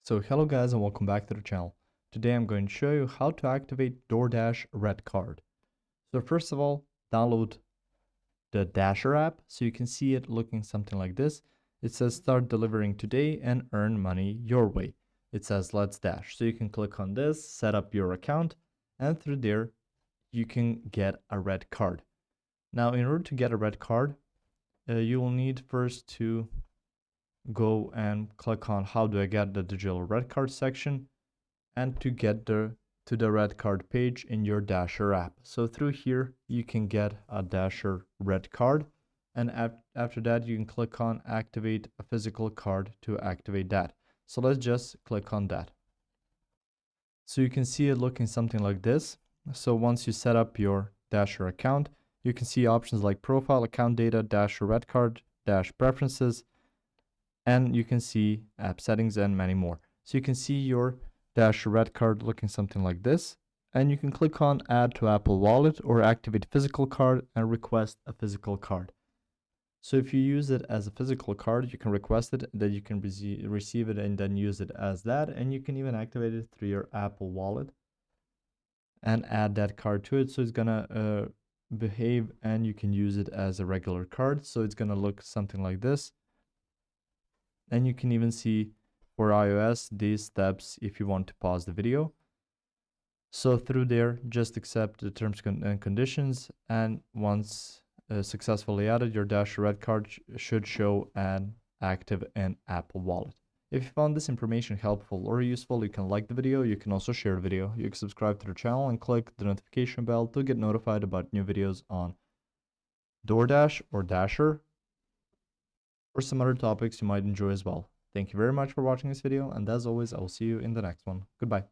So hello guys and welcome back to the channel. Today I'm going to show you how to activate DoorDash Red Card. So first of all, download the Dasher app so you can see it looking something like this. It says start delivering today and earn money your way. It says let's dash. So you can click on this, set up your account, and through there you can get a red card. Now in order to get a red card, you will need first to go and click on how do I get the digital red card section and to get to the red card page in your Dasher app. So through here you can get a Dasher red card, and after that you can click on activate a physical card to activate that. So let's just click on that. So you can see it looking something like this. So once you set up your Dasher account, you can see options like profile, account data, Dasher red card, Dash preferences, and you can see app settings and many more. So you can see your Dasher red card looking something like this, and you can click on add to Apple Wallet or activate physical card and request a physical card. So if you use it as a physical card, you can request it, then you can receive it and then use it as that, and you can even activate it through your Apple Wallet and add that card to it. So it's gonna behave and you can use it as a regular card. So it's gonna look something like this. And you can even see for iOS these steps if you want to pause the video. So through there, just accept the terms and conditions, and once successfully added, your Dasher red card should show and active in Apple Wallet. If you found this information helpful or useful, you can like the video, you can also share the video, you can subscribe to the channel and click the notification bell to get notified about new videos on DoorDash or Dasher, or some other topics you might enjoy as well. Thank you very much for watching this video, and as always, I will see you in the next one. Goodbye.